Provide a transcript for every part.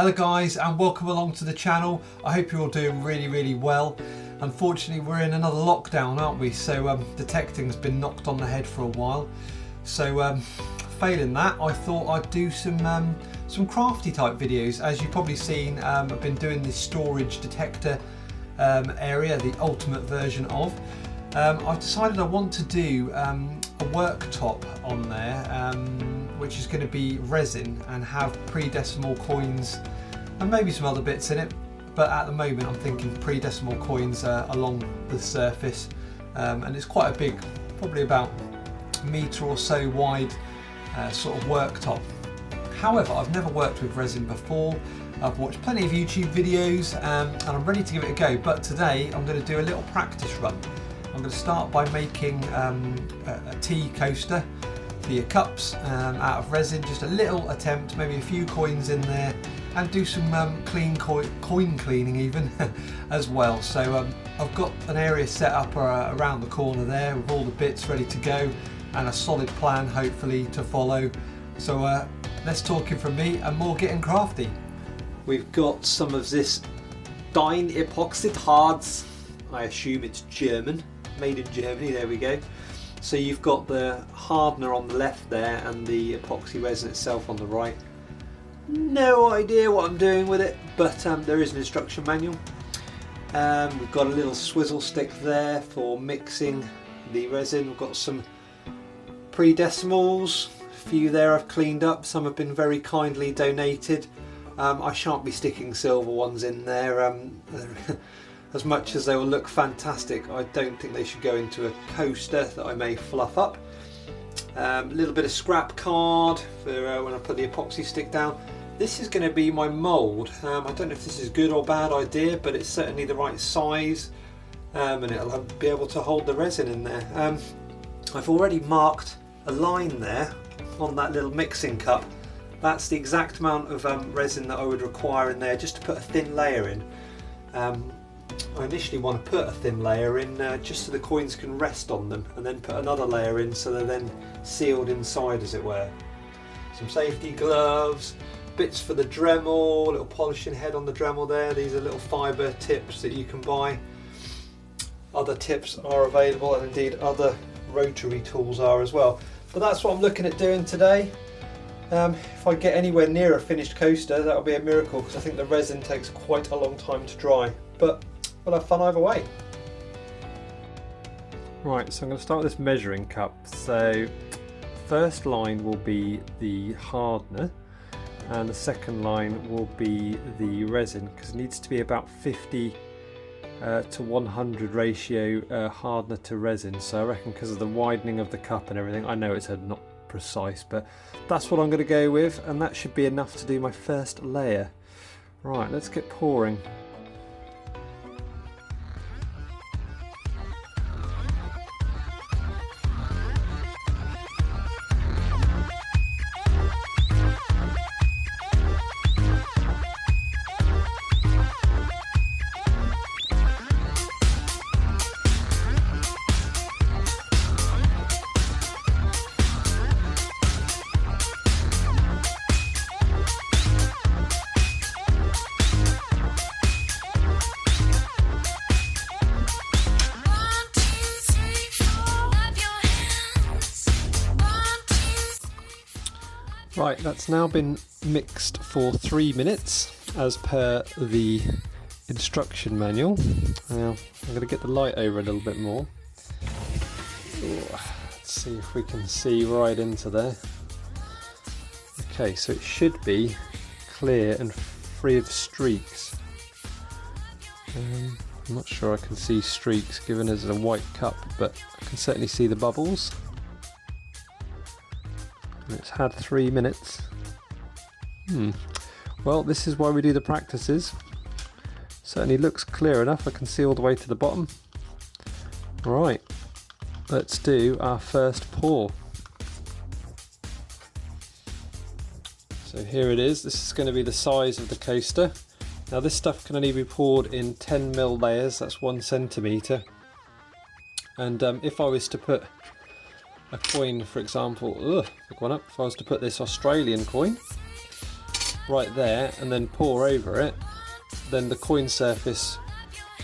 Hello guys, and welcome along to the channel. I hope you're all doing really well. Unfortunately we're in another lockdown, aren't we? So detecting's been knocked on the head for a while. So failing that, I thought I'd do some crafty type videos. As you've probably seen, I've been doing this storage detector area, the ultimate version of. I've decided I want to do a worktop on there, which is going to be resin and have pre-decimal coins and maybe some other bits in it, but at the moment I'm thinking pre-decimal coins along the surface, and it's quite a big, probably about a metre or so wide sort of worktop. However, I've never worked with resin before. I've watched plenty of YouTube videos and I'm ready to give it a go, but today I'm going to do a little practice run. I'm going to start by making a tea coaster for your cups out of resin, just a little attempt, maybe a few coins in there, and do some coin cleaning even as well. So I've got an area set up around the corner there with all the bits ready to go and a solid plan hopefully to follow. So less talking from me and more getting crafty. We've got some of this Dine epoxide hards. I assume it's German, made in Germany, there we go. So you've got the hardener on the left there and the epoxy resin itself on the right. No idea what I'm doing with it, but there is an instruction manual. We've got a little swizzle stick there for mixing the resin. We've got some pre-decimals, a few there I've cleaned up, some have been very kindly donated. I shan't be sticking silver ones in there. As much as they will look fantastic, I don't think they should go into a coaster that I may fluff up. A little bit of scrap card for when I put the epoxy stick down. This is going to be my mould. I don't know if this is a good or bad idea, but it's certainly the right size, and it'll be able to hold the resin in there. I've already marked a line there on that little mixing cup. That's the exact amount of resin that I would require in there just to put a thin layer in. I initially want to put a thin layer in just so the coins can rest on them, and then put another layer in so they're then sealed inside, as it were. Some safety gloves, bits for the Dremel, little polishing head on the Dremel there. These are little fibre tips that you can buy. Other tips are available, and indeed other rotary tools are as well. But that's what I'm looking at doing today. If I get anywhere near a finished coaster, that'll be a miracle, because I think the resin takes quite a long time to dry. But we'll have fun either way. Right, so I'm going to start with this measuring cup. So first line will be the hardener and the second line will be the resin, because it needs to be about 50 to 100 ratio hardener to resin. So I reckon because of the widening of the cup and everything, I know it's not precise, but that's what I'm going to go with, and that should be enough to do my first layer. Right, let's get pouring. Right, that's now been mixed for 3 minutes as per the instruction manual. Now I'm going to get the light over a little bit more. Ooh, let's see if we can see right into there. Okay, so it should be clear and free of streaks. I'm not sure I can see streaks given as a white cup, but I can certainly see the bubbles. It's had 3 minutes. Well, this is why we do the practices. Certainly looks clear enough. I can see all the way to the bottom. Right, let's do our first pour. So here it is. This is going to be the size of the coaster. Now this stuff can only be poured in 10mm layers, that's 1 centimetre. And if I was to put a coin, for example, pick one up. If I was to put this Australian coin, right there and then pour over it, then the coin surface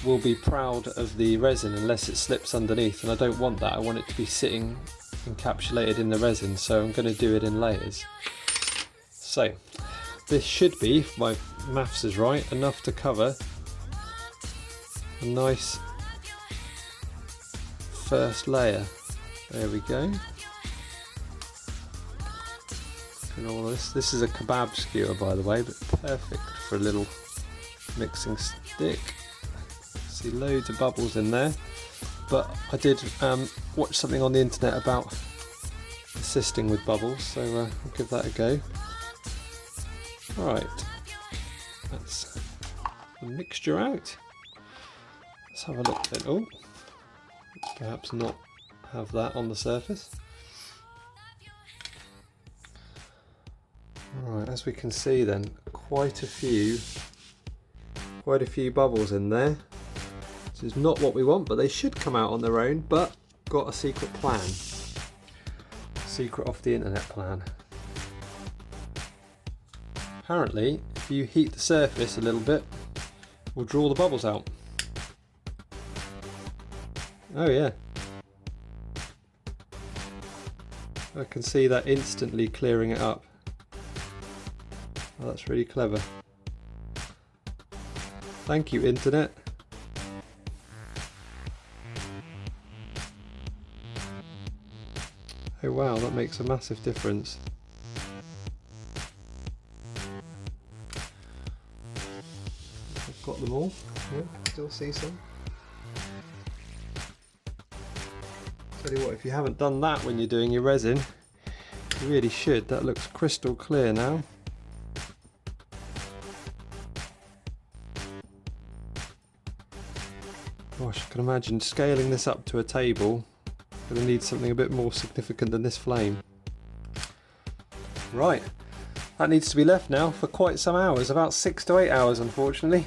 will be proud of the resin unless it slips underneath, and I don't want that. I want it to be sitting encapsulated in the resin, so I'm going to do it in layers. So this should be, if my maths is right, enough to cover a nice first layer. There we go. And all this is a kebab skewer, by the way, but perfect for a little mixing stick. See loads of bubbles in there, but I did watch something on the internet about assisting with bubbles, so I'll give that a go. Right, that's the mixture out. Let's have a look then. Oh, perhaps not have that on the surface. Right, as we can see then, quite a few bubbles in there. This is not what we want, but they should come out on their own, but got a secret plan. Secret off the internet plan. Apparently, if you heat the surface a little bit, we'll draw the bubbles out. Oh yeah. I can see that instantly clearing it up. Oh, that's really clever. Thank you, internet. Oh wow, that makes a massive difference. I've got them all. Yeah, still see some. Tell you what, if you haven't done that when you're doing your resin, you really should. That looks crystal clear now. Gosh, I can imagine scaling this up to a table. I'm going to need something a bit more significant than this flame. Right, that needs to be left now for quite some hours, about 6 to 8 hours unfortunately.